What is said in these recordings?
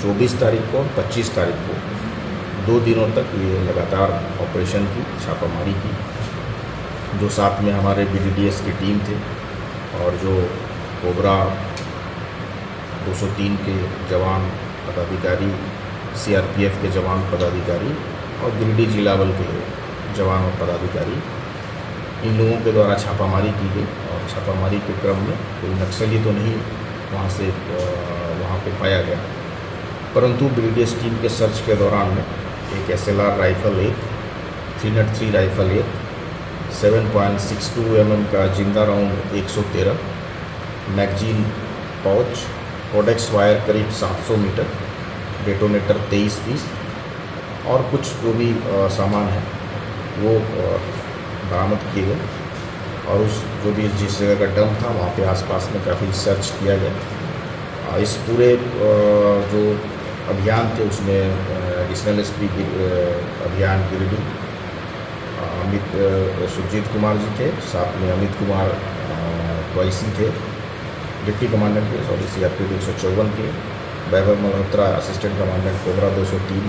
24 तारीख को और 25 तारीख को 2 दिनों तक ये लगातार ऑपरेशन की, छापामारी की, जो साथ में हमारे BDDS की टीम थे और जो कोबरा 203 के जवान पदाधिकारी, CRPF के जवान पदाधिकारी और गिरिडीह जिला बल के जवान और पदाधिकारी, इन लोगों के द्वारा छापामारी की गई। और छापामारी के क्रम में कोई नक्सली तो नहीं वहाँ पे पाया गया, परंतु BDDS टीम के सर्च के दौरान में एक SLR राइफल, एक 303 राइफल, एक 7.62 mm का जिंदा round 113, magazine pouch, Cordtex wire करीब 700 मीटर, डेटोनेटर 23 पीस और कुछ जो भी सामान है वो बरामद किए गए। और उस जो भी जिस जगह का डंप था वहाँ पे आसपास में काफ़ी सर्च किया गया। इस पूरे जो अभियान थे उसमें एडिशनल SP अभियान गिरिडीह सुरजीत कुमार जी थे, साथ में अमित कुमार वाईसी थे, डिप्टी कमांडेंट थे, CRPF 154 के, वैभव मल्होत्रा असिस्टेंट कमांडेंट कोबरा 203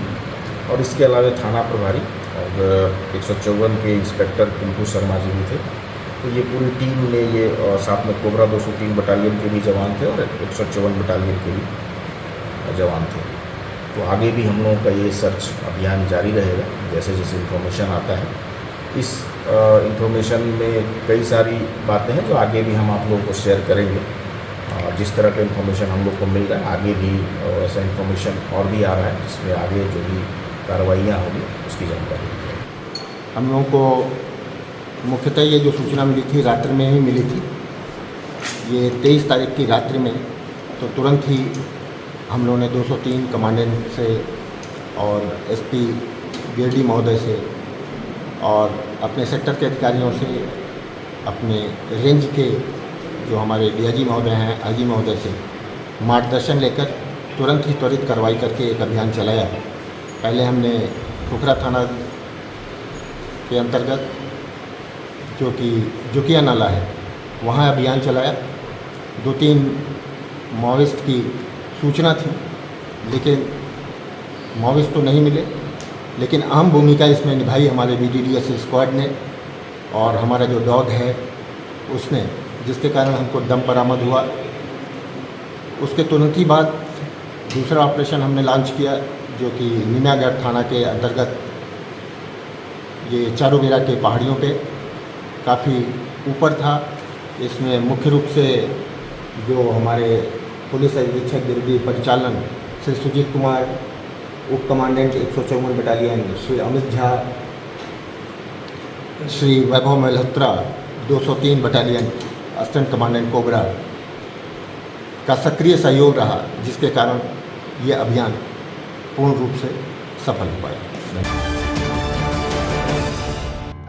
और इसके अलावा थाना प्रभारी और 154 के इंस्पेक्टर पिंटू शर्मा जी भी थे। तो ये पूरी टीम ने ये साथ में कोबरा 203 बटालियन के भी जवान थे और 154 बटालियन के भी जवान थे। तो आगे भी हम लोगों का ये सर्च अभियान जारी रहेगा। जैसे जैसे इन्फॉर्मेशन आता है, इस इंफॉर्मेशन में कई सारी बातें हैं जो आगे भी हम आप लोगों को शेयर करेंगे। जिस तरह का इन्फॉर्मेशन हम लोग को मिल रहा है, आगे भी ऐसा इन्फॉर्मेशन और भी आ रहा है जिसमें आगे जो भी कार्रवाइयाँ होंगी उसकी जानकारी दी जाएगी। हम लोगों को मुख्यतः ये जो सूचना मिली थी रात्रि में ही मिली थी। ये 23 तारीख की रात्रि में तो तुरंत ही हम लोगों ने 203 कमांडेंट से और SP गिरिडीह महोदय से और अपने सेक्टर के अधिकारियों से, अपने रेंज के जो हमारे DIG महोदय हैं, IG महोदय से मार्गदर्शन लेकर तुरंत ही त्वरित कार्रवाई करके एक अभियान चलाया। पहले हमने खुखरा थाना के अंतर्गत जो कि जोकिया नाला है वहाँ अभियान चलाया। 2-3 माओवादिस्ट की सूचना थी, लेकिन माओवादिस्ट तो नहीं मिले, लेकिन अहम भूमिका इसमें निभाई हमारे BDDS स्क्वाड ने और हमारा जो डॉग है उसने, जिसके कारण हमको दम बरामद हुआ। उसके तुरंत ही बाद दूसरा ऑपरेशन हमने लॉन्च किया, जो कि निमियागढ़ थाना के अंतर्गत ये चारोबेरा के पहाड़ियों पे काफ़ी ऊपर था। इसमें मुख्य रूप से जो हमारे पुलिस अधीक्षक गिरिडीह परिचालन श्री सुजीत कुमार, उप commandant 154 battalion Shri Amit Jha, Shri Vaibhav Malhotra 203 battalion assistant commandant CoBRA का सक्रिय सहयोग रहा, जिसके कारण ये अभियान पूर्ण रूप से सफल हो पाया।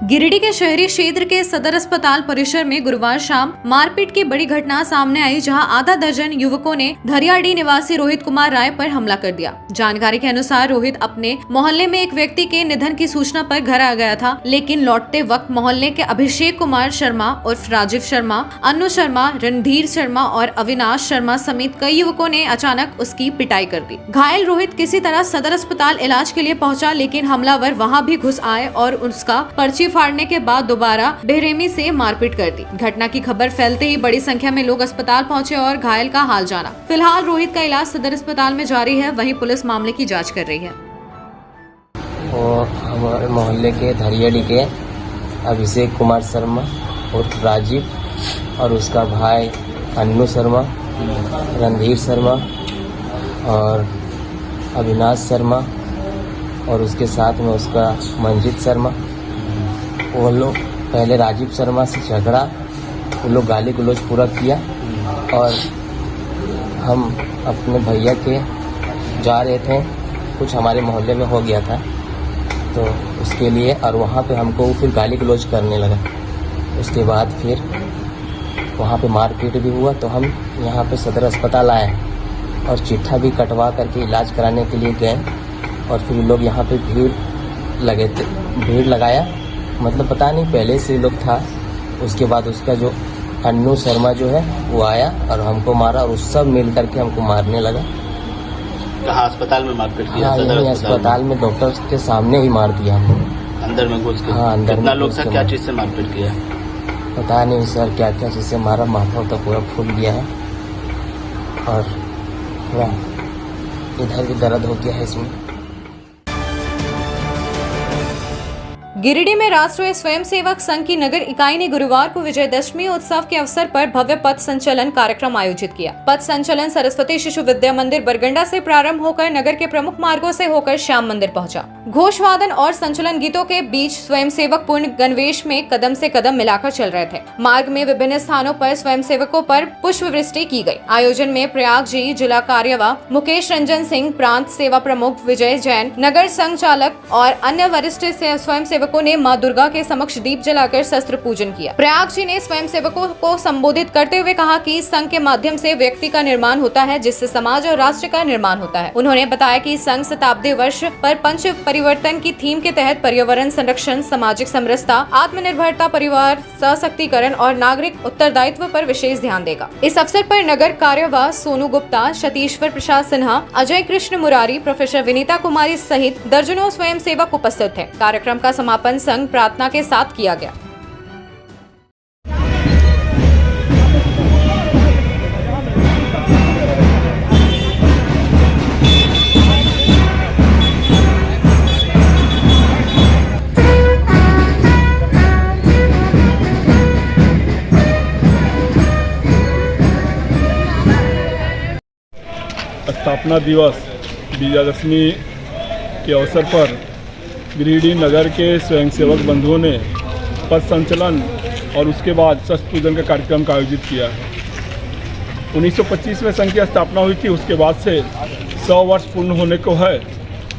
गिरिडीह के शहरी क्षेत्र के सदर अस्पताल परिसर में गुरुवार शाम मारपीट की बड़ी घटना सामने आई, जहां आधा दर्जन युवकों ने धरियाडी निवासी रोहित कुमार राय पर हमला कर दिया। जानकारी के अनुसार रोहित अपने मोहल्ले में एक व्यक्ति के निधन की सूचना पर घर आ गया था, लेकिन लौटते वक्त मोहल्ले के अभिषेक कुमार शर्मा उर्फ राजीव शर्मा, अनु शर्मा, रणधीर शर्मा और अविनाश शर्मा समेत कई युवकों ने अचानक उसकी पिटाई कर दी। घायल रोहित किसी तरह सदर अस्पताल इलाज के लिए पहुंचा, लेकिन हमलावर वहां भी घुस आए और उसका पर्ची कुर्सी फाड़ने के बाद दोबारा बेरहमी से मारपीट कर दी। घटना की खबर फैलते ही बड़ी संख्या में लोग अस्पताल पहुंचे और घायल का हाल जाना। फिलहाल रोहित का इलाज सदर अस्पताल में जारी है, वहीं पुलिस मामले की जांच कर रही है। और हमारे मोहल्ले के धरियाड़ी के अभिषेक कुमार शर्मा और राजीव और उसका भाई अन्नू शर्मा, रणधीर शर्मा और अविनाश शर्मा और उसके साथ में उसका मंजीत शर्मा, वो लोग पहले राजीव शर्मा से झगड़ा, वो लोग गाली गलौज पूरा किया और हम अपने भैया के जा रहे थे, कुछ हमारे मोहल्ले में हो गया था तो उसके लिए, और वहाँ पे हमको फिर गाली गलौज करने लगा। उसके बाद फिर वहाँ पे मारपीट भी हुआ तो हम यहाँ पे सदर अस्पताल आए और चिट्ठा भी कटवा करके इलाज कराने के लिए गए और फिर लोग यहाँ पे भीड़ लगाया, मतलब पता नहीं पहले से लोग था। उसके बाद उसका जो अन्नू शर्मा जो है वो आया और हमको मारा और उस सब मिल करके हमको मारने लगा। कहाँ अस्पताल में मारपीट किया? हाँ, यही अस्पताल में डॉक्टर के सामने ही मार दिया हमको, अंदर में घुस के? हाँ, अंदर कितना में लोग घुस सर के क्या मारा। चीज से मारपीट किया? पता नहीं सर क्या क्या चीज़ से मारा, माथा तो पूरा फूल गया है और पूरा इधर भी दर्द हो गया है इसमें। गिरिडीह में राष्ट्रीय स्वयंसेवक संघ की नगर इकाई ने गुरुवार को विजयदशमी उत्सव के अवसर पर भव्य पथ संचलन कार्यक्रम आयोजित किया। पथ संचलन सरस्वती शिशु विद्या मंदिर बरगंडा से प्रारंभ होकर नगर के प्रमुख मार्गों से होकर श्याम मंदिर पहुंचा। घोषवादन और संचलन गीतों के बीच स्वयंसेवक पूर्ण गणवेश में कदम से कदम मिलाकर चल रहे थे। मार्ग में विभिन्न स्थानों पर स्वयंसेवकों पर पुष्प वृष्टि की गई। आयोजन में प्रयाग जी जिला कार्यवाह मुकेश रंजन सिंह, प्रांत सेवा प्रमुख विजय जैन, नगर संघ चालक और अन्य वरिष्ठ स्वयंसेवकों ने मां दुर्गा के समक्ष दीप जलाकर शस्त्र पूजन किया। प्रयाग जी ने स्वयंसेवकों को संबोधित करते हुए कहा कि संघ के माध्यम से व्यक्ति का निर्माण होता है, जिससे समाज और राष्ट्र का निर्माण होता है। उन्होंने बताया कि संघ शताब्दी वर्ष पर पंच परिवर्तन की थीम के तहत पर्यावरण संरक्षण, सामाजिक समरसता, आत्मनिर्भरता, परिवार सशक्तिकरण और नागरिक उत्तरदायित्व पर विशेष ध्यान देगा। इस अवसर पर नगर कार्यवाह सोनू गुप्ता, सतीश्वर प्रसाद सिन्हा, अजय कृष्ण मुरारी, प्रोफेसर विनीता कुमारी सहित दर्जनों स्वयंसेवक उपस्थित थे। कार्यक्रम का समापन संघ प्रार्थना के साथ किया गया। स्थापना दिवस विजयादशमी के अवसर पर गिरिडीह नगर के स्वयंसेवक बंधुओं ने पथ संचलन और उसके बाद शस्त्र पूजन का कार्यक्रम का आयोजित किया है। 1925 में संघ की स्थापना हुई थी, उसके बाद से 100 वर्ष पूर्ण होने को है।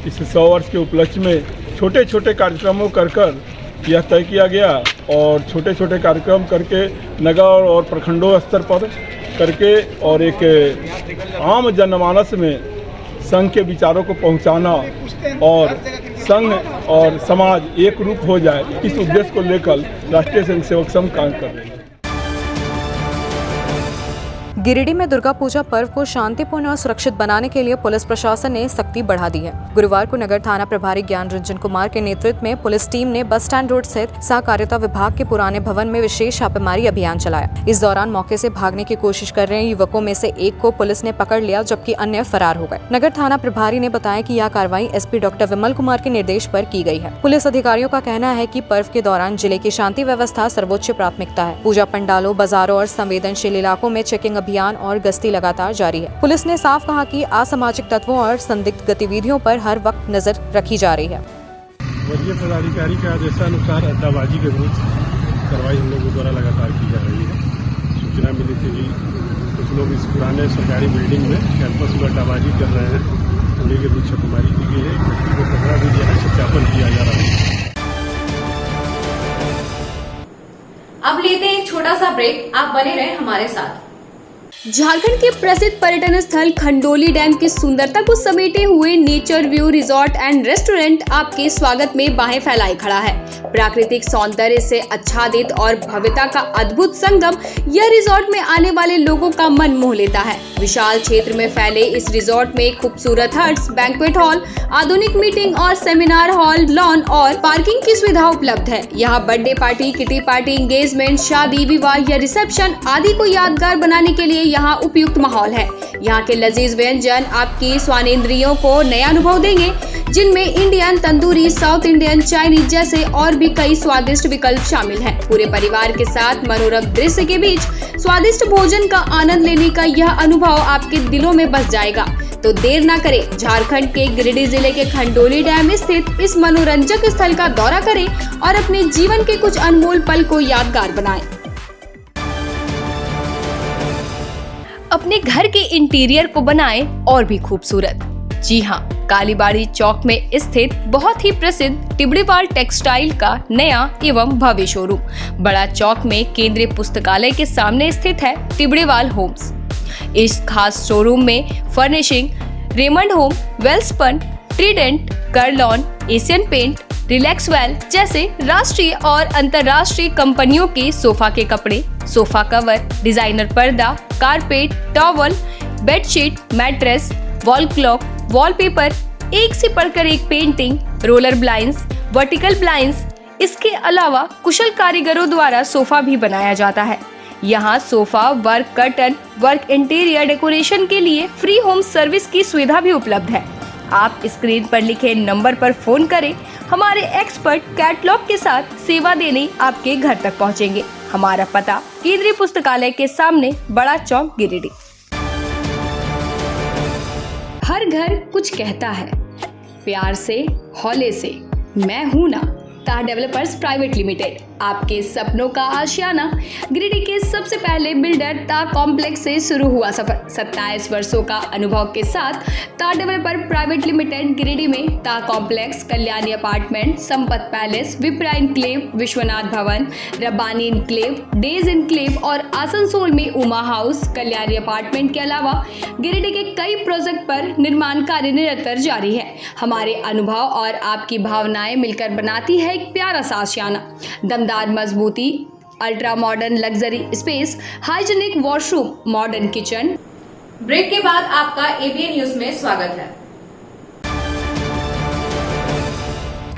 इस 100 वर्ष के उपलक्ष्य में छोटे छोटे कार्यक्रमों कर यह तय किया गया और छोटे छोटे कार्यक्रम करके नगर और प्रखंडों स्तर पर करके और एक आम जनमानस में संघ के विचारों को पहुंचाना और संघ और समाज एक रूप हो जाए, इस उद्देश्य को लेकर राष्ट्रीय स्वयंसेवक संघ काम कर रहे हैं। गिरिडीह में दुर्गा पूजा पर्व को शांतिपूर्ण और सुरक्षित बनाने के लिए पुलिस प्रशासन ने सख्ती बढ़ा दी है। गुरुवार को नगर थाना प्रभारी ज्ञान रंजन कुमार के नेतृत्व में पुलिस टीम ने बस स्टैंड रोड स्थित सहकारिता विभाग के पुराने भवन में विशेष छापेमारी अभियान चलाया। इस दौरान मौके से भागने की कोशिश कर रहे युवकों में से एक को पुलिस ने पकड़ लिया, जबकि अन्य फरार हो गए। नगर थाना प्रभारी ने बताया कि यह कार्रवाई एसपी डॉक्टर विमल कुमार के निर्देश पर की गई है। पुलिस अधिकारियों का कहना है कि पर्व के दौरान जिले की शांति व्यवस्था सर्वोच्च प्राथमिकता है। पूजा पंडालों, बाजारों और संवेदनशील इलाकों में चेकिंग अभियान और गश्ती लगातार जारी है। पुलिस ने साफ कहा कि असामाजिक तत्वों और संदिग्ध गतिविधियों पर हर वक्त नजर रखी जा रही है। वरीय पदाधिकारी के आदेशानुसार अड्डाबाजी के विरुद्ध कार्रवाई हम लोगों द्वारा लगातार की जा रही है। सूचना मिली थी कि कुछ लोग इस पुराने सरकारी बिल्डिंग में कैंपस में अड्डाबाजी कर रहे हैं, उन्हीं के विरुद्ध छापेमारी की गई है। व्यक्ति को पकड़ा भी गया है, सत्यापन किया जा रहा है। अब लेते हैं एक छोटा सा ब्रेक, आप बने रहें हमारे साथ। झारखंड के प्रसिद्ध पर्यटन स्थल खंडोली डैम की सुंदरता को समेटे हुए nature view resort and restaurant आपके स्वागत में बाहें फैलाए खड़ा है। प्राकृतिक सौंदर्य से आच्छादित और भव्यता का अद्भुत संगम यह रिजॉर्ट में आने वाले लोगों का मन मोह लेता है। विशाल क्षेत्र में फैले इस रिजॉर्ट में खूबसूरत हट्स, बैंक्वेट हॉल, आधुनिक मीटिंग और सेमिनार हॉल, लॉन और पार्किंग की सुविधा उपलब्ध है। यहाँ birthday party, kitty party, engagement, शादी, विवाह या रिसेप्शन आदि को यादगार बनाने के लिए यहाँ उपयुक्त माहौल है। यहाँ के लजीज व्यंजन आपकी स्वानेंद्रियों को नया अनुभव देंगे, जिनमें Indian, tandoori, south Indian, Chinese जैसे और भी कई स्वादिष्ट विकल्प शामिल हैं। पूरे परिवार के साथ मनोरम दृश्य के बीच स्वादिष्ट भोजन का आनंद लेने का यह अनुभव आपके दिलों में बस जाएगा। तो देर ना करें, झारखंड के गिरिडीह जिले के खंडोली डैम स्थित इस मनोरंजक स्थल का दौरा करें और अपने जीवन के कुछ अनमोल पल को यादगार बनाएं। अपने घर के इंटीरियर को बनाएं और भी खूबसूरत। जी हाँ, कालीबाड़ी चौक में स्थित बहुत ही प्रसिद्ध टिबड़ीवाल टेक्सटाइल का नया एवं भव्य शोरूम बड़ा चौक में केंद्रीय पुस्तकालय के सामने स्थित है टिबड़ीवाल होम्स। इस खास शोरूम में furnishing, Raymond home, Welspun, Trident, Kurlon, Asian paint, Relaxwell जैसे राष्ट्रीय और अंतर्राष्ट्रीय कंपनियों के सोफा के कपड़े, सोफा कवर, डिजाइनर पर्दा, carpet, towel, bedsheet, mattress, wall clock, wallpaper, एक से बढ़कर एक painting, roller blinds, vertical blinds, इसके अलावा कुशल कारीगरों द्वारा सोफा भी बनाया जाता है। यहाँ sofa work, curtain work, interior decoration के लिए फ्री होम सर्विस की सुविधा भी उपलब्ध है। आप स्क्रीन पर लिखे नंबर पर फोन करें, हमारे एक्सपर्ट कैटलॉग के साथ सेवा देने आपके घर तक पहुँचेंगे। हमारा पता केंद्रीय पुस्तकालय के सामने, बड़ा चौक, गिरिडीह। हर घर कुछ कहता है, प्यार से, हौले से, मैं हूं ना। ताह डेवलपर्स प्राइवेट लिमिटेड, आपके सपनों का आशियाना। गिरिडीह के सबसे पहले बिल्डर ताह कॉम्प्लेक्स से शुरू हुआ सफर। 27 वर्षों का अनुभव के साथ ताह डेवलपर प्राइवेट लिमिटेड गिरिडीह में ताह complex, Kalyani apartment, Sampat palace, Vipra enclave, Vishwanath Bhawan, Rabbani enclave, days enclave और आसनसोल में उमा हाउस, कल्याणी अपार्टमेंट के अलावा गिरिडीह के कई प्रोजेक्ट पर निर्माण कार्य निरंतर जारी है। हमारे अनुभव और आपकी भावनाएं मिलकर बनाती है एक प्यारा सा आशियाना। दमदार मजबूती, ultra modern luxury space, hygienic washroom, modern kitchen. Break के बाद आपका एबीएन न्यूज में स्वागत है।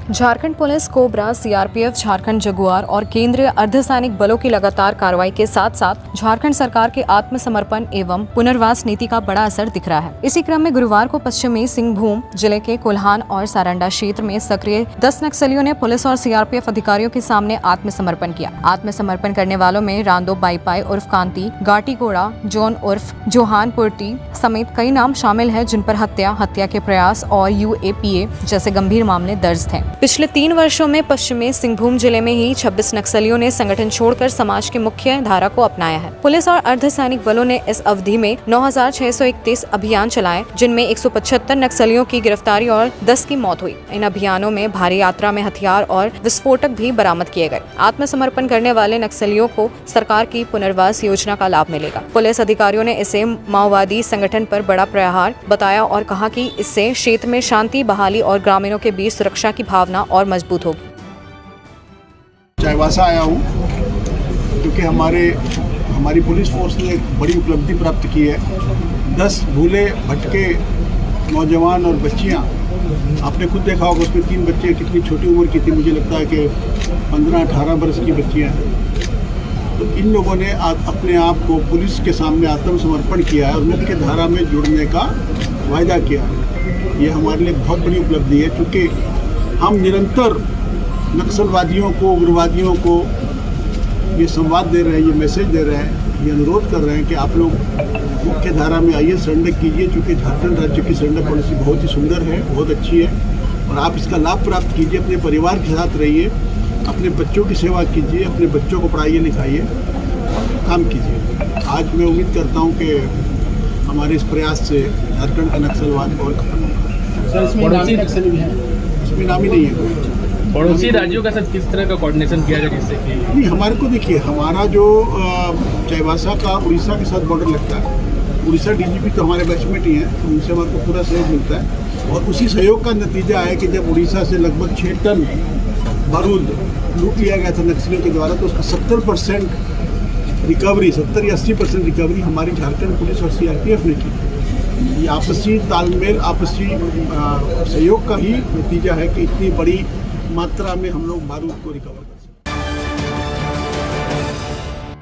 Jharkhand police, cobra, CRPF, Jharkhand Jaguar और केंद्रीय अर्धसैनिक बलों की लगातार कार्रवाई के साथ साथ झारखंड सरकार के आत्मसमर्पण एवं पुनर्वास नीति का बड़ा असर दिख रहा है। इसी क्रम में गुरुवार को पश्चिमी सिंहभूम जिले के कोल्हान और सारंडा क्षेत्र में सक्रिय 10 नक्सलियों ने पुलिस और सीआरपीएफ अधिकारियों के सामने आत्मसमर्पण किया। आत्मसमर्पण करने वालों में रांदो बाईपाई उर्फ कांति, गाटीकोड़ा, जोन उर्फ जोहान पुर्टी समेत कई नाम शामिल है, जिन पर हत्या के प्रयास और यूएपीए जैसे गंभीर मामले दर्ज थे। पिछले 3 वर्षों में पश्चिमी सिंहभूम जिले में ही 26 नक्सलियों ने संगठन छोड़कर समाज की मुख्य धारा को अपनाया है। पुलिस और अर्धसैनिक बलों ने इस अवधि में 9,631 अभियान चलाए, जिनमें 175 नक्सलियों की गिरफ्तारी और 10 की मौत हुई। इन अभियानों में भारी मात्रा में हथियार और विस्फोटक भी बरामद किए गए। आत्मसमर्पण करने वाले नक्सलियों को सरकार की पुनर्वास योजना का लाभ मिलेगा। पुलिस अधिकारियों ने इसे माओवादी संगठन पर बड़ा प्रहार बताया और कहा कि इससे क्षेत्र में शांति बहाली और ग्रामीणों के बीच सुरक्षा की भावना और मजबूत होगी। चाईबासा आया हूँ क्योंकि हमारी पुलिस फोर्स ने एक बड़ी उपलब्धि प्राप्त की है। 10 भूले भटके नौजवान और बच्चियाँ, आपने खुद देखा होगा उसमें 3 बच्चे, कितनी छोटी उम्र की थी, मुझे लगता है कि 15-18 वर्ष की बच्चियाँ हैं। तो इन लोगों ने अपने आप को पुलिस के सामने आत्मसमर्पण किया है और मुख्य धारा में जुड़ने का वायदा किया है। ये हमारे लिए बहुत बड़ी उपलब्धि है, क्योंकि हम निरंतर नक्सलवादियों को, उग्रवादियों को ये संवाद दे रहे हैं, ये मैसेज दे रहे हैं, ये अनुरोध कर रहे हैं कि आप लोग मुख्य धारा में आइए, सरेंडर कीजिए। चूँकि झारखंड राज्य की सरेंडर पॉलिसी बहुत ही सुंदर है, बहुत अच्छी है और आप इसका लाभ प्राप्त कीजिए। अपने परिवार के साथ रहिए, अपने बच्चों की सेवा कीजिए, अपने बच्चों को पढ़ाइए लिखाइए, काम कीजिए। आज मैं उम्मीद करता हूँ कि हमारे इस प्रयास से झारखंड का नक्सलवाद और खत्म होगा। इसमें नामी नक्सली भी हैं? इसमें नामी नहीं है। पड़ोसी राज्यों का साथ किस तरह का कोऑर्डिनेशन किया जाए जिससे कि नहीं, हमारे को देखिए, हमारा जो चाईबासा का उड़ीसा के साथ बॉर्डर लगता है, उड़ीसा डीजीपी तो हमारे बैचमेट ही हैं, तो उनसे हमारे को पूरा सहयोग मिलता है। और उसी सहयोग का नतीजा है कि जब उड़ीसा से लगभग 6 टन बारूद लूट लिया गया था नक्सलियों के द्वारा, तो उसका 70% रिकवरी, 70 या 80% रिकवरी हमारी झारखंड पुलिस और सीआरपीएफ ने की। ये आपसी तालमेल, आपसी सहयोग का ही नतीजा है कि इतनी बड़ी मात्रा में हम लोग बारूद को रिकवर कर सकते हैं।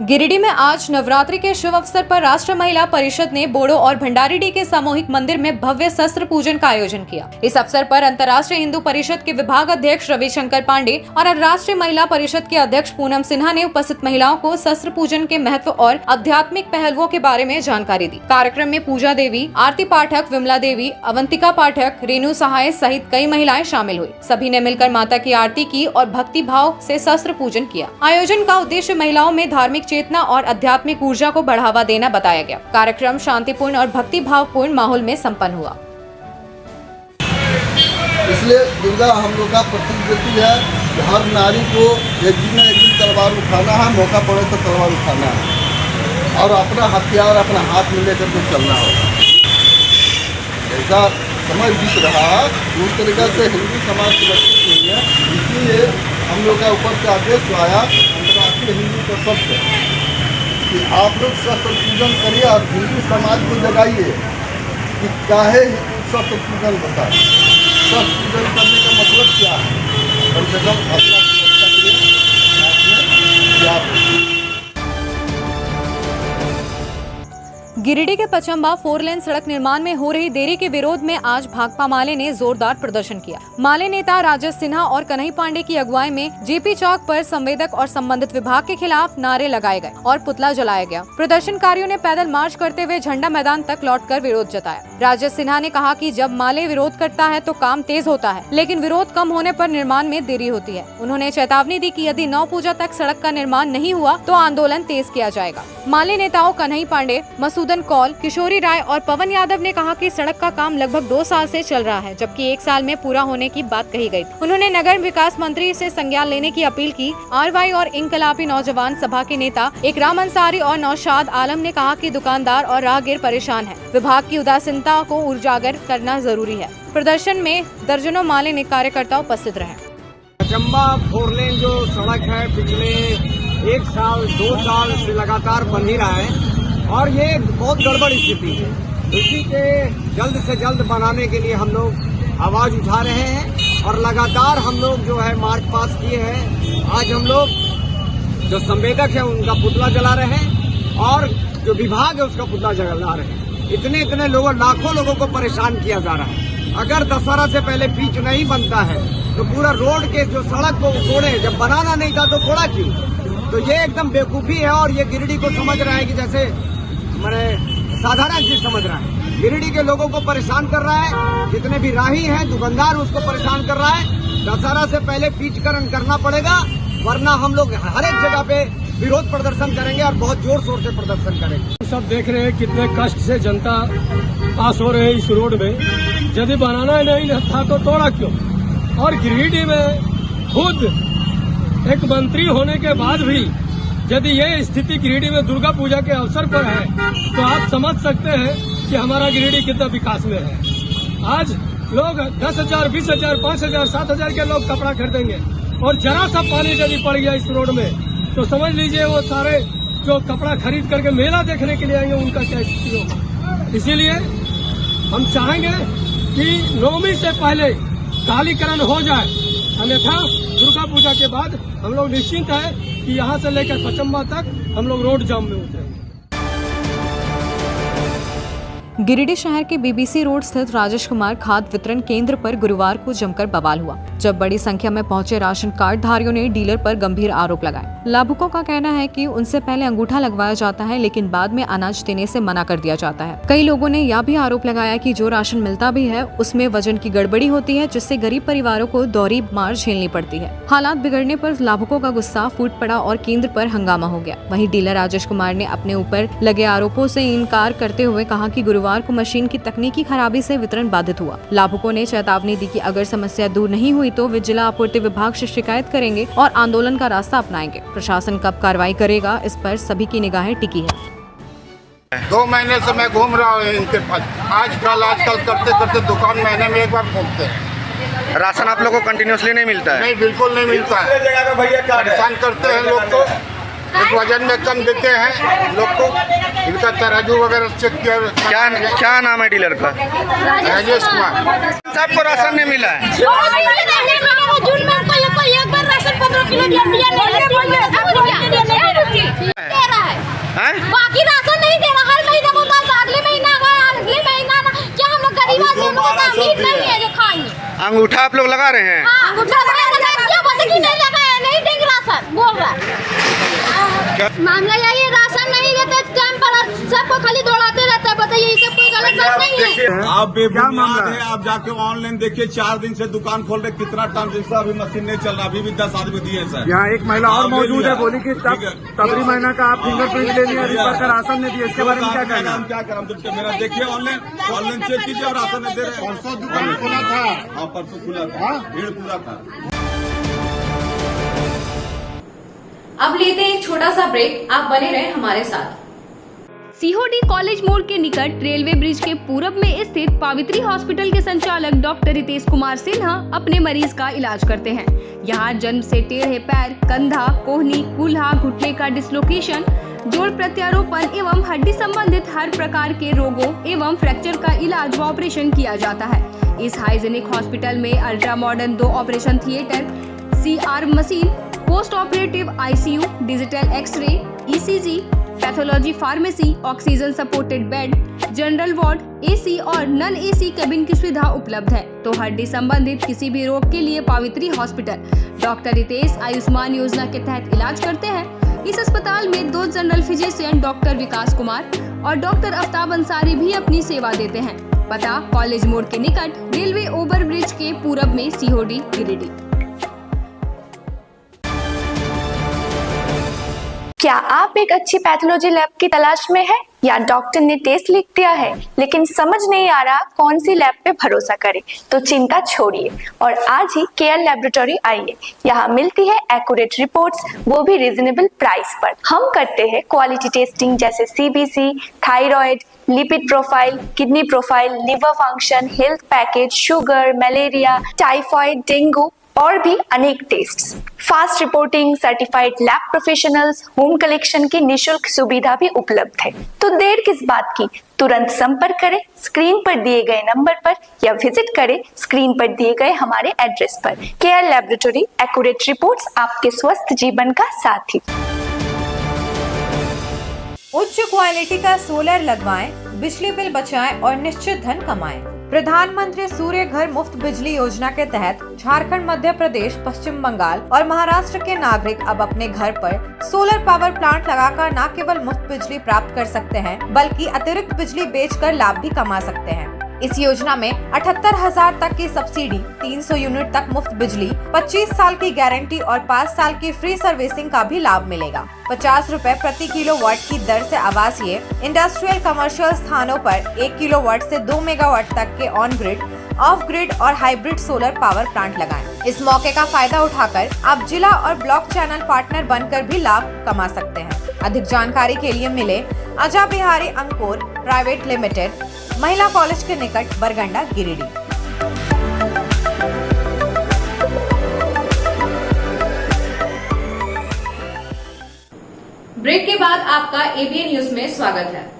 गिरिडीह में आज नवरात्रि के शुभ अवसर पर राष्ट्रीय महिला परिषद ने बोडो और भंडारीडीह के सामूहिक मंदिर में भव्य शस्त्र पूजन का आयोजन किया। इस अवसर पर अंतर्राष्ट्रीय हिंदू परिषद के विभाग अध्यक्ष रविशंकर पांडे और राष्ट्रीय महिला परिषद के अध्यक्ष पूनम सिन्हा ने उपस्थित महिलाओं को शस्त्र पूजन के महत्व और आध्यात्मिक पहलुओं के बारे में जानकारी दी। कार्यक्रम में पूजा देवी, आरती पाठक, विमला देवी, अवंतिका पाठक, रेणु सहाय सहित कई महिलाएं शामिल हुई। सभी ने मिलकर माता की आरती की और भक्ति भाव से शस्त्र पूजन किया। आयोजन का उद्देश्य महिलाओं में धार्मिक चेतना और आध्यात्मिक ऊर्जा को बढ़ावा देना बताया गया। कार्यक्रम शांतिपूर्ण और भक्ति भावपूर्ण माहौल में संपन्न हुआ। इसलिए दुर्गा हम लोग का प्रतीक देती है। हर नारी को एक दिन न एक दिन तलवार उठाना है, मौका पड़े तो तलवार उठाना है और अपना हथियार अपना हाथ में लेकर के चलना होगा। ऐसा समय बीत रहा है, उस तरीका से हिंदू समाज सुरक्षित नहीं है। इसलिए हम लोग का ऊपर से आदेश आया अंतर्राष्ट्रीय हिंदू परिषद से कि आप लोग शस्त्र पूजन करिए और हिंदू समाज को जगाइए कि काहे शस्त्र पूजन होता है। शस्त्र पूजन करने का मतलब क्या है? कम से कम अपना सुरक्षा के लिए आपने गिरिडीह के पचम्बा 4 लेन सड़क निर्माण में हो रही देरी के विरोध में आज भाकपा माले ने जोरदार प्रदर्शन किया। माले नेता राजेश सिन्हा और कन्हई पांडे की अगुवाई में जेपी चौक पर संवेदक और संबंधित विभाग के खिलाफ नारे लगाए गए और पुतला जलाया गया। प्रदर्शनकारियों ने पैदल मार्च करते हुए झंडा मैदान तक लौटकर विरोध जताया। राजेश सिन्हा ने कहा कि जब माले विरोध करता है तो काम तेज होता है, लेकिन विरोध कम होने पर निर्माण में देरी होती है। उन्होंने चेतावनी दी कि यदि 9 पूजा तक सड़क का निर्माण नहीं हुआ तो आंदोलन तेज किया जाएगा। माले नेताओं कन्हई पांडे, मसूदन कौल, किशोरी राय और पवन यादव ने कहा कि सड़क का काम लगभग 2 साल से चल रहा है, जबकि 1 साल में पूरा होने की बात कही गई। उन्होंने नगर विकास मंत्री से संज्ञान लेने की अपील की। आरवाई और इनकलाबी नौजवान सभा के नेता इकराम अंसारी और नौशाद आलम ने कहा कि दुकानदार और राहगीर परेशान हैं। विभाग की उदासीनता को उजागर करना जरूरी है। प्रदर्शन में दर्जनों माले ने कार्यकर्ता उपस्थित रहे। पचम्बा 4 लेन जो सड़क है पिछले 1 साल 2 साल से लगातार बन ही रहा है और ये बहुत गड़बड़ स्थिति है। इसी के जल्द से जल्द बनाने के लिए हम लोग आवाज उठा रहे हैं और लगातार हम लोग जो है मार्च पास किए हैं। आज हम लोग जो संवेदक है उनका पुतला जला रहे हैं और जो विभाग है उसका पुतला जला रहे हैं। इतने लोगों, लाखों लोगों को परेशान किया जा रहा है। अगर दशहरा से पहले पिच नहीं बनता है तो पूरा रोड के जो सड़क को तोड़े, जब बनाना नहीं था तो तोड़ा क्यों? तो ये एकदम बेवकूफ़ी है और ये गिरिडीह को समझ रहा है कि जैसे मैंने साधारण चीज समझ रहा है। गिरिडीह के लोगों को परेशान कर रहा है, जितने भी राही हैं दुकानदार उसको परेशान कर रहा है। दशहरा से पहले पिचकरण करना पड़ेगा, वरना हम लोग हर एक जगह पे विरोध प्रदर्शन करेंगे और बहुत जोर शोर से प्रदर्शन करेंगे। सब देख रहे हैं कितने कष्ट से जनता पास हो रहे हैं इस रोड में। यदि बनाना नहीं था तो तोड़ा क्यों? और गिरिडीह में खुद एक मंत्री होने के बाद भी यदि ये स्थिति गिरिडीह में दुर्गा पूजा के अवसर पर है तो आप समझ सकते हैं कि हमारा गिरिडीह कितना विकास में है। आज लोग 10,000, 20,000, 5,000, 7,000 के लोग कपड़ा खरीदेंगे और जरा सा पानी यदि पड़ गया इस रोड में तो समझ लीजिए वो सारे जो कपड़ा खरीद करके मेला देखने के लिए आएंगे उनका क्या स्थिति होगा। इसीलिए हम चाहेंगे कि नवमी से पहले कालीकरण हो जाए, अन्यथा दुर्गा पूजा के बाद हम लोग निश्चिंत है कि यहाँ से लेकर पचम्बा तक हम लोग रोड जाम में उतरेंगे। गिरिडीह शहर के बीबीसी रोड स्थित राजेश कुमार खाद्य वितरण केंद्र पर गुरुवार को जमकर बवाल हुआ, जब बड़ी संख्या में पहुंचे राशन कार्ड धारियों ने डीलर पर गंभीर आरोप लगाए। लाभुकों का कहना है कि उनसे पहले अंगूठा लगवाया जाता है, लेकिन बाद में अनाज देने से मना कर दिया जाता है। कई लोगों ने यह भी आरोप लगाया कि जो राशन मिलता भी है उसमें वजन की गड़बड़ी होती है, जिससे गरीब परिवारों को दोहरी मार झेलनी पड़ती है। हालात बिगड़ने पर लाभुकों का गुस्सा फूट पड़ा और केंद्र पर हंगामा हो गया। वहीं डीलर राजेश कुमार ने अपने ऊपर लगे आरोपों से इनकार करते हुए कहा कि गुरुवार गुरुवार को मशीन की तकनीकी खराबी से वितरण बाधित हुआ। लाभुकों ने चेतावनी दी कि अगर समस्या दूर नहीं हुई तो वे जिला आपूर्ति विभाग से शिकायत करेंगे और आंदोलन का रास्ता अपनाएंगे। प्रशासन कब कार्रवाई करेगा, इस पर सभी की निगाहें टिकी है। 2 महीने से मैं घूम रहा हूँ इनके पास, आजकल करते करते दुकान महीने में एक बार खोलते हैं। राशन आप लोग को कंटिन्यूसली नहीं मिलता है? नहीं, बिल्कुल नहीं मिलता है। परेशान करते हैं लोग को, एक वजन में कम देते हैं लोग को। इनका तराजू वगैरह चेक किया। क्या नाम है डीलर का? राजेश कुमार। सबको राशन नहीं मिला है? बाकी राशन नहीं दे रहा, हर महीने को अगले महीना क्या हम लोग गरीब आदमी नहीं है जो खाएंगे। अंगूठा आप लोग लगा रहे हैं? अंगूठा क्या बोलते कि नहीं लगाया, नहीं देंगे राशन बोल रहा है। मामला यही है, राशन नहीं देते टाइम पर, सबको खाली दौड़ाते रहता है। बताइए, ये सब कोई गलत बात नहीं है। आप बेबुनियाद है, आप जाके ऑनलाइन देखिए। 4 दिन से दुकान खोल रहे, कितना टाइम से अभी मशीन नहीं चल रहा, अभी भी 10 आदमी दिए सर। यहाँ एक महिला और मौजूद है, बोली कि तबरी महीना का आप फिंगरप्रिंट ले लिया, रिपर का राशन नहीं दिया, इसके बारे में क्या कहना? हम क्या करें? मेरा देखिए ऑनलाइन चेक कीजिए और राशन नहीं दे रहे। परसों दुकान खुला था। हाँ, परसों खुला था, भीड़ पूरा था। अब लेते हैं एक छोटा सा ब्रेक, आप बने रहें हमारे साथ। सीहोडी कॉलेज मोड़ के निकट रेलवे ब्रिज के पूरब में स्थित पावित्री हॉस्पिटल के संचालक डॉक्टर रितेश कुमार सिन्हा अपने मरीज का इलाज करते हैं। यहाँ जन्म से टेढ़े पैर, कंधा, कोहनी, कूल्हा, घुटने का डिसलोकेशन, जोड़ प्रत्यारोपण एवं हड्डी संबंधित हर प्रकार के रोगों एवं फ्रैक्चर का इलाज व ऑपरेशन किया जाता है। इस हाइजेनिक हॉस्पिटल में ultra modern 2 operation theatre, CR machine, post operative ICU, digital x-ray, ECG, pathology pharmacy, oxygen supported bed, general ward, AC और नॉन AC केबिन की सुविधा उपलब्ध है। तो हड्डी संबंधित किसी भी रोग के लिए पावित्री हॉस्पिटल डॉक्टर रितेश आयुष्मान योजना के तहत इलाज करते हैं। इस अस्पताल में 2 जनरल फिजिशियन डॉक्टर विकास कुमार और डॉक्टर आफ्ताब अंसारी भी अपनी सेवा देते हैं। पता कॉलेज मोड़ के निकट रेलवे ओवर ब्रिज के पूरब में, सीहोडी, गिरिडीह। क्या आप एक अच्छी पैथोलॉजी लैब की तलाश में है या डॉक्टर ने टेस्ट लिख दिया है लेकिन समझ नहीं आ रहा कौन सी लैब पे भरोसा करें? तो चिंता छोड़िए और आज ही केयर लैबोरेटरी आइए। यहाँ मिलती है एक्यूरेट रिपोर्ट्स, वो भी रीजनेबल प्राइस पर। हम करते हैं क्वालिटी टेस्टिंग जैसे CBC, thyroid, lipid profile, kidney profile, liver function, health package, sugar, malaria, typhoid, dengue और भी अनेक tests. Fast reporting, certified lab professionals, home collection की निशुल्क सुविधा भी उपलब्ध है। तो देर किस बात की, तुरंत संपर्क करें स्क्रीन पर दिए गए नंबर पर या विजिट करें स्क्रीन पर दिए गए हमारे एड्रेस पर। केयर लैबोरेटरी, एक्यूरेट रिपोर्ट्स, आपके स्वस्थ जीवन का साथी। उच्च क्वालिटी का सोलर लगवाएं, बिजली बिल बचाएं और निश्चित धन कमाएं। प्रधानमंत्री सूर्य घर मुफ्त बिजली योजना के तहत झारखंड, मध्य प्रदेश, पश्चिम बंगाल और महाराष्ट्र के नागरिक अब अपने घर पर सोलर पावर प्लांट लगाकर न केवल मुफ्त बिजली प्राप्त कर सकते हैं बल्कि अतिरिक्त बिजली बेचकर लाभ भी कमा सकते हैं। इस योजना में 78,000 तक की सब्सिडी, 300 यूनिट तक मुफ्त बिजली, 25 साल की गारंटी और 5 साल की फ्री सर्विसिंग का भी लाभ मिलेगा। 50 रुपए प्रति किलोवाट की दर से आवासीय, इंडस्ट्रियल, कमर्शियल स्थानों पर 1 किलोवाट से 2 मेगावाट तक के ऑन ग्रिड, ऑफ ग्रिड और हाइब्रिड सोलर पावर प्लांट लगाएं। इस मौके का फायदा उठाकर आप जिला और ब्लॉक चैनल पार्टनर बनकर भी लाभ कमा सकते हैं। अधिक जानकारी के लिए मिले अजा बिहारी अंकुर प्राइवेट लिमिटेड, महिला कॉलेज के निकट, बरगंडा, गिरिडीह। ब्रेक के बाद आपका ABN न्यूज में स्वागत है।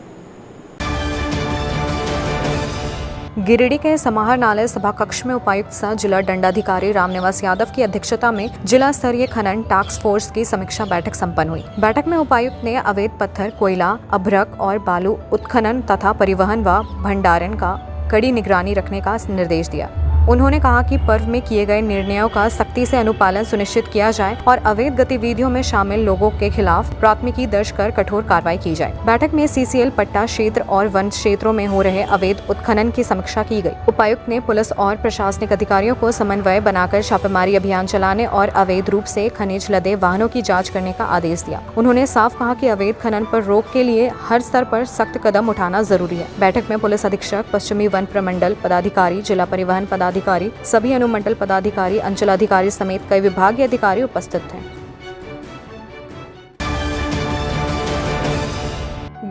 गिरिडीह के समाहरणालय सभा कक्ष में उपायुक्त सह जिला दंडाधिकारी रामनिवास यादव की अध्यक्षता में जिला स्तरीय खनन टास्क फोर्स की समीक्षा बैठक संपन्न हुई। बैठक में उपायुक्त ने अवैध पत्थर, कोयला, अभ्रक और बालू उत्खनन तथा परिवहन व भंडारण का कड़ी निगरानी रखने का निर्देश दिया। उन्होंने कहा कि पर्व में किए गए निर्णयों का सख्ती से अनुपालन सुनिश्चित किया जाए और अवैध गतिविधियों में शामिल लोगों के खिलाफ प्राथमिकी दर्ज कर कठोर कार्रवाई की जाए। बैठक में CCL पट्टा क्षेत्र और वन क्षेत्रों में हो रहे अवैध उत्खनन की समीक्षा की गई। उपायुक्त ने पुलिस और प्रशासनिक अधिकारियों को समन्वय बनाकर छापेमारी अभियान चलाने और अवैध रूप से खनिज लदे वाहनों की जांच करने का आदेश दिया। उन्होंने साफ कहा कि अवैध खनन पर रोक के लिए हर स्तर पर सख्त कदम उठाना जरूरी है। बैठक में पुलिस अधीक्षक, पश्चिमी वन प्रमंडल पदाधिकारी, जिला परिवहन पदाधिकारी, सभी अनुमंडल पदाधिकारी, अंचल अधिकारी समेत कई विभागीय अधिकारी उपस्थित थे।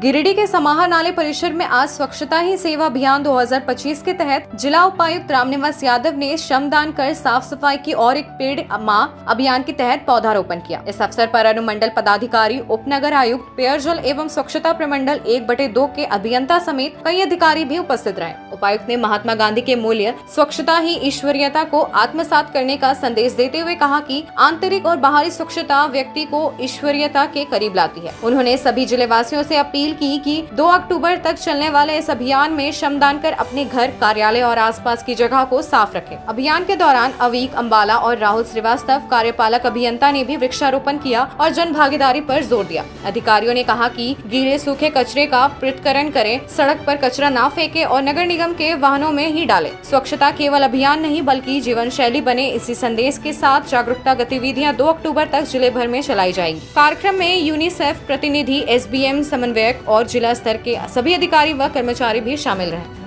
गिरिडीह के समाहर नाले परिसर में आज स्वच्छता ही सेवा अभियान 2025 के तहत जिला उपायुक्त रामनिवास यादव ने श्रमदान कर साफ सफाई की और एक पेड़ माँ अभियान के तहत पौधारोपण किया। इस अवसर पर अनुमंडल पदाधिकारी, उपनगर आयुक्त, पेयजल एवं स्वच्छता प्रमंडल 1/2 के अभियंता समेत कई अधिकारी भी उपस्थित रहे। उपायुक्त ने महात्मा गांधी के मूल्य स्वच्छता ही ईश्वरीयता को आत्मसात करने का संदेश देते हुए कहा कि आंतरिक और बाहरी स्वच्छता व्यक्ति को ईश्वरीयता के करीब लाती है। उन्होंने सभी जिलेवासियों से अपील की कि 2 अक्टूबर तक चलने वाले इस अभियान में श्रमदान कर अपने घर, कार्यालय और आसपास की जगह को साफ रखें। अभियान के दौरान अवीक अंबाला और राहुल श्रीवास्तव, कार्यपालक अभियंता, ने भी वृक्षारोपण किया और जन भागीदारी पर जोर दिया। अधिकारियों ने कहा कि गीले सूखे कचरे का पृथक्करण करें, सड़क पर कचरा न फेंके और नगर निगम के वाहनों में ही डालें। स्वच्छता केवल अभियान नहीं बल्कि जीवन शैली बने, इसी संदेश के साथ जागरूकता गतिविधियां 2 अक्टूबर तक जिले भर में चलाई जाएंगी। कार्यक्रम में यूनिसेफ प्रतिनिधि, SBM समन्वयक और जिला स्तर के सभी अधिकारी व कर्मचारी भी शामिल रहे।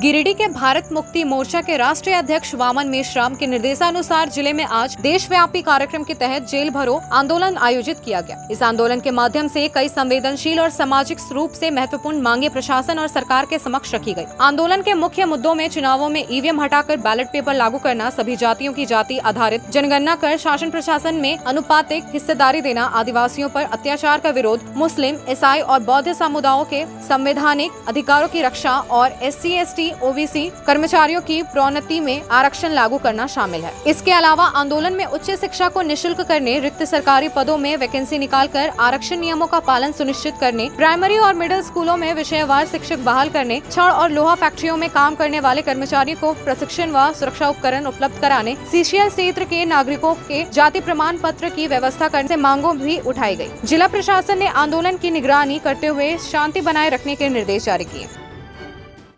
गिरिडीह के भारत मुक्ति मोर्चा के राष्ट्रीय अध्यक्ष वामन मेश्राम के निर्देशानुसार जिले में आज देशव्यापी कार्यक्रम के तहत जेल भरो आंदोलन आयोजित किया गया। इस आंदोलन के माध्यम से कई संवेदनशील और सामाजिक रूप से महत्वपूर्ण मांगे प्रशासन और सरकार के समक्ष रखी गई। आंदोलन के मुख्य मुद्दों में चुनावों में EVM हटाकर बैलेट पेपर लागू करना, सभी जातियों की जाति आधारित जनगणना कर शासन प्रशासन में अनुपातिक हिस्सेदारी देना, आदिवासियों पर अत्याचार का विरोध, मुस्लिम, ईसाई और बौद्ध समुदायों के संवैधानिक अधिकारों की रक्षा और SC, ST, OBC कर्मचारियों की प्रोन्नति में आरक्षण लागू करना शामिल है। इसके अलावा आंदोलन में उच्च शिक्षा को निःशुल्क करने, रिक्त सरकारी पदों में वैकेंसी निकालकर आरक्षण नियमों का पालन सुनिश्चित करने, प्राइमरी और मिडिल स्कूलों में विषयवार शिक्षक बहाल करने, छड़ और लोहा फैक्ट्रियों में काम करने वाले कर्मचारियों को प्रशिक्षण व सुरक्षा उपकरण उपलब्ध कराने, CCL क्षेत्र के नागरिकों के जाति प्रमाण पत्र की व्यवस्था करने से मांगों भी उठाई गयी। जिला प्रशासन ने आंदोलन की निगरानी करते हुए शांति बनाए रखने के निर्देश जारी किए।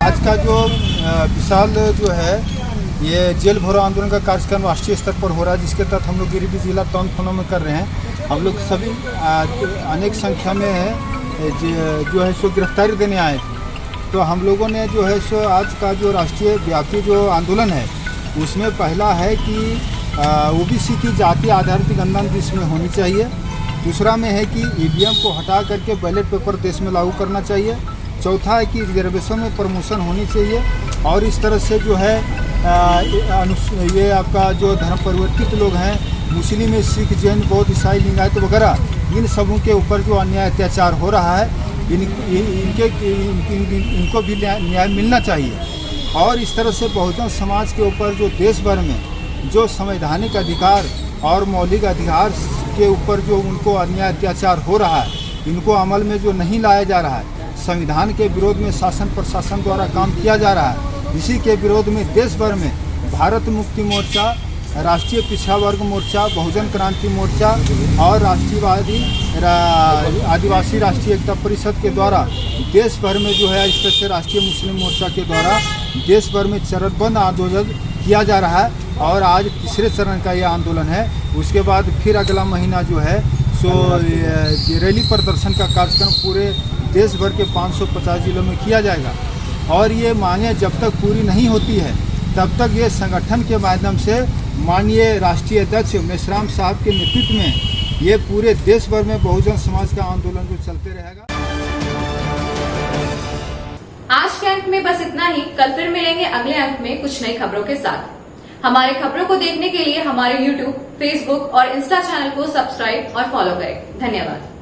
आज का जो विशाल जो है ये जेल भरो आंदोलन का कार्यक्रम राष्ट्रीय स्तर पर हो रहा है, जिसके तहत हम लोग गिरिडीह जिला टाउन थानों में कर रहे हैं। हम लोग सभी अनेक संख्या में है जो है सो गिरफ्तारी देने आए थे। तो हम लोगों ने जो है सो आज का जो राष्ट्रीय व्यापी जो आंदोलन है उसमें पहला है कि OBC की जाति आधारित गणना देश में होनी चाहिए। दूसरा में है कि EVM को हटा करके बैलेट पेपर देश में लागू करना चाहिए। चौथा है कि रिजर्वेशन में प्रमोशन होनी चाहिए और इस तरह से जो है ये आपका जो धर्म परिवर्तित लोग हैं, मुस्लिम, सिख, जैन, बौद्ध, ईसाई, लिंगायत वगैरह, इन सबों के ऊपर जो अन्याय अत्याचार हो रहा है इनको भी न्याय मिलना चाहिए। और इस तरह से बहुजन समाज के ऊपर जो देश भर में जो संवैधानिक अधिकार और मौलिक अधिकार के ऊपर जो उनको अन्याय अत्याचार हो रहा है, इनको अमल में जो नहीं लाया जा रहा है, संविधान के विरोध में शासन प्रशासन द्वारा काम किया जा रहा है, इसी के विरोध में देश भर में भारत मुक्ति मोर्चा, राष्ट्रीय पिछड़ा वर्ग मोर्चा, बहुजन क्रांति मोर्चा और राष्ट्रीयवादी आदिवासी राष्ट्रीय एकता परिषद के द्वारा देश भर में जो है इस तरह से राष्ट्रीय मुस्लिम मोर्चा के द्वारा देश भर में चरणबद्ध आंदोलन किया जा रहा है। और आज तीसरे चरण का यह आंदोलन है। उसके बाद फिर अगला महीना जो है सो रैली प्रदर्शन का कार्यक्रम पूरे देश भर के 550 जिलों में किया जाएगा। और ये मांगें जब तक पूरी नहीं होती है तब तक ये संगठन के माध्यम से माननीय राष्ट्रीय अध्यक्ष मेश्राम साहब के नेतृत्व में ये पूरे देश भर में बहुजन समाज का आंदोलन जो चलते रहेगा। आज के अंक में बस इतना ही। कल फिर मिलेंगे अगले अंक में कुछ नई खबरों के साथ। हमारे खबरों को देखने के लिए हमारे YouTube, Facebook और Insta चैनल को सब्सक्राइब और फॉलो करें। धन्यवाद।